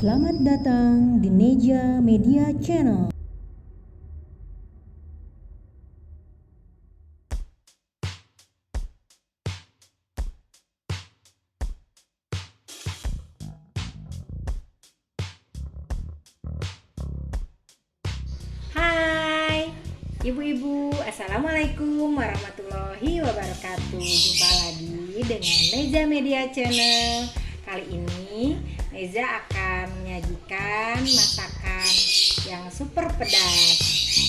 Selamat datang di Neja Media Channel. Hai ibu-ibu, assalamualaikum warahmatullahi wabarakatuh. Jumpa lagi dengan Neja Media Channel. Kali ini Neja akan menyajikan masakan yang super pedas,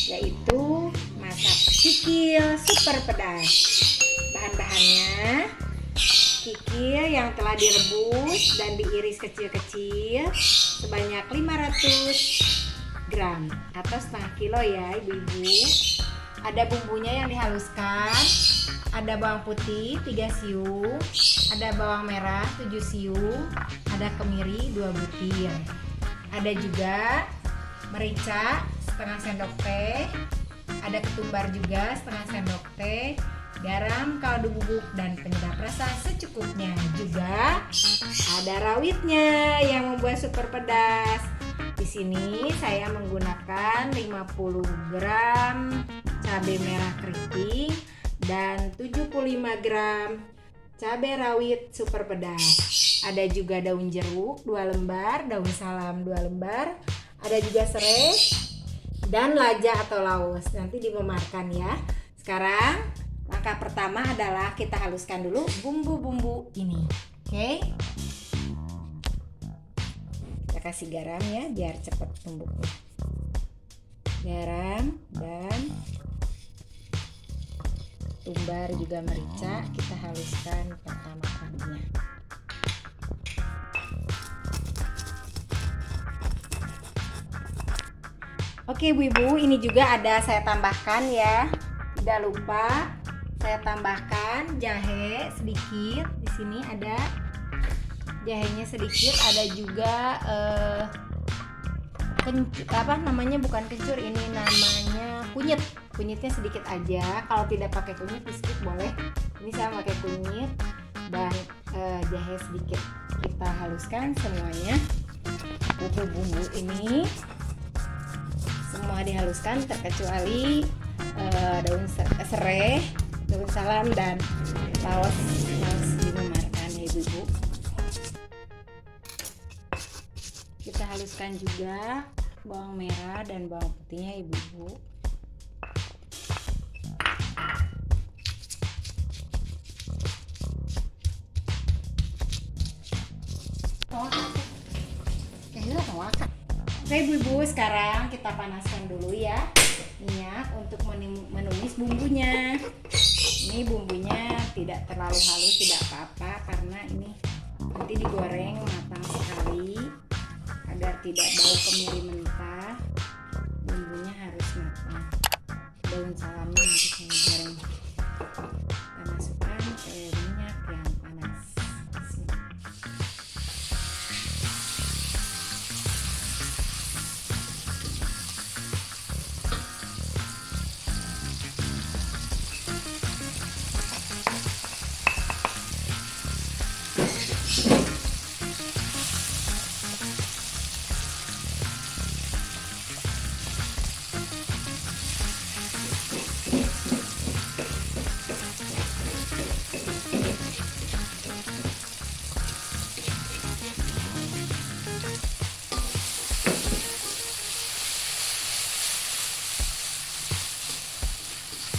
yaitu masak kikil super pedas. Bahan-bahannya: kikil yang telah direbus dan diiris kecil-kecil sebanyak 500 gram atau setengah kilo ya ibu-ibu. Ada bumbunya yang dihaluskan, ada bawang putih 3 siung, ada bawang merah 7 siung, ada kemiri 2 butir, ada juga merica setengah sendok teh, ada ketumbar juga setengah sendok teh, garam, kaldu bubuk, dan penyedap rasa secukupnya. Juga ada rawitnya yang membuat super pedas. Di sini saya menggunakan 50 gram cabai merah keriting dan 75 gram cabai rawit super pedas. Ada juga daun jeruk 2 lembar, daun salam 2 lembar, ada juga serai dan lada atau laos. Nanti dimemarkan ya. Sekarang langkah pertama adalah kita haluskan dulu bumbu-bumbu ini. Oke. Kita kasih garam ya biar cepat tumbuknya. Garam dan tumbar juga merica kita haluskan pertama kalinya. Oke ibu-ibu, ini juga ada saya tambahkan ya. Tidak lupa saya tambahkan jahe sedikit. Di sini ada jahenya sedikit, ada juga bukan kencur, ini namanya kunyitnya sedikit aja. Kalau tidak pakai kunyit di skip boleh. Ini saya pakai kunyit dan jahe sedikit. Kita haluskan semuanya. Bumbu-bumbu ini semua dihaluskan terkecuali daun serai, daun salam, dan laos dimemarkan ya ibu-ibu. Kita haluskan juga bawang merah dan bawang putihnya ibu-ibu. Oke ibu-ibu, sekarang kita panaskan dulu ya minyak untuk menumis bumbunya. Ini bumbunya tidak terlalu halus, tidak apa-apa, karena ini nanti digoreng matang sekali agar tidak bau kemiri mentah. Bumbunya harus matang. Daun salamnya nanti saya goreng. Kita masukkan ke minyak yang panas.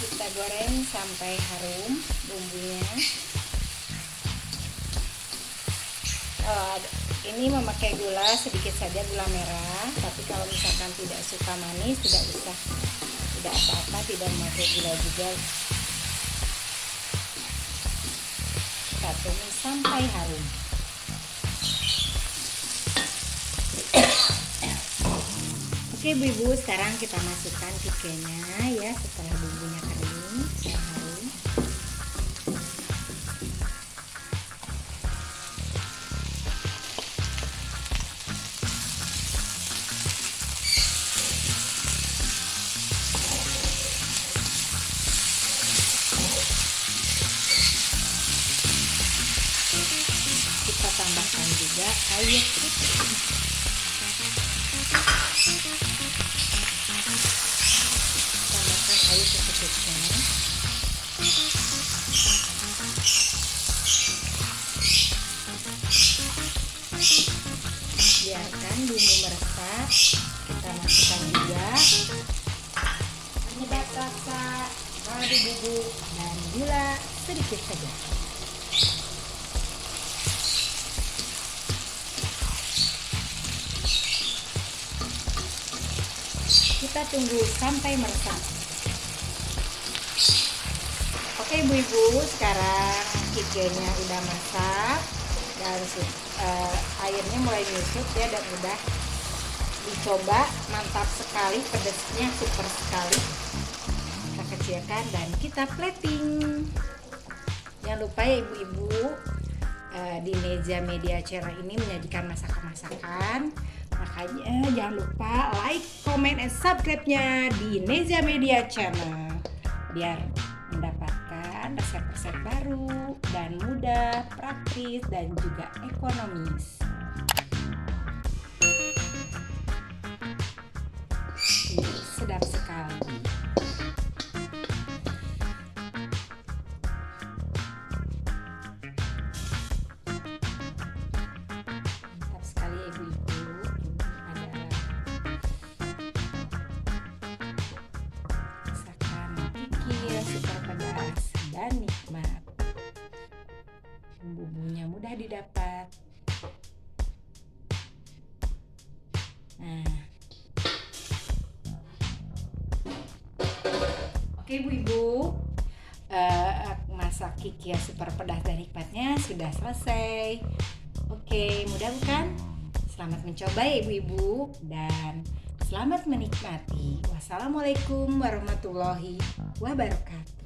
Kita goreng sampai harum bumbunya. Ini memakai gula sedikit saja, gula merah, tapi kalau misalkan tidak suka manis tidak usah, tidak apa-apa, tidak memakai gula juga. Kita tumis sampai harum. Oke ibu-ibu, sekarang kita masukkan kikilnya ya setelah bumbunya kering dan harum. Kita tambahkan juga air putih. Tambahkan air secukupnya. Biarkan bumbu meresap. Kita masukkan juga penyedap rasa, kaldu bubuk, dan gula sedikit saja. Kita tunggu sampai meresap. Oke ibu-ibu, sekarang kikenya udah masak dan airnya mulai menyusut ya, dan udah dicoba. Mantap sekali, pedasnya super sekali. Kita kecilkan dan kita plating. Jangan lupa ya ibu-ibu, di Neza Media Channel ini menyajikan masakan-masakan. Makanya jangan lupa like, comment, and subscribe-nya di Neza Media Channel biar mendapatkan resep-resep baru dan mudah, praktis, dan juga ekonomis. Sedap sekali. Mantap sekali ya ibu-ibu. Ini adalah masakan kikil super pedas dan nikmat. Bumbunya mudah didapat. Nah, oke ibu-ibu, masak kikil super pedas dan nikmatnya sudah selesai. Oke, mudah bukan? Selamat mencoba ya ibu-ibu, dan selamat menikmati. Wassalamualaikum warahmatullahi wabarakatuh.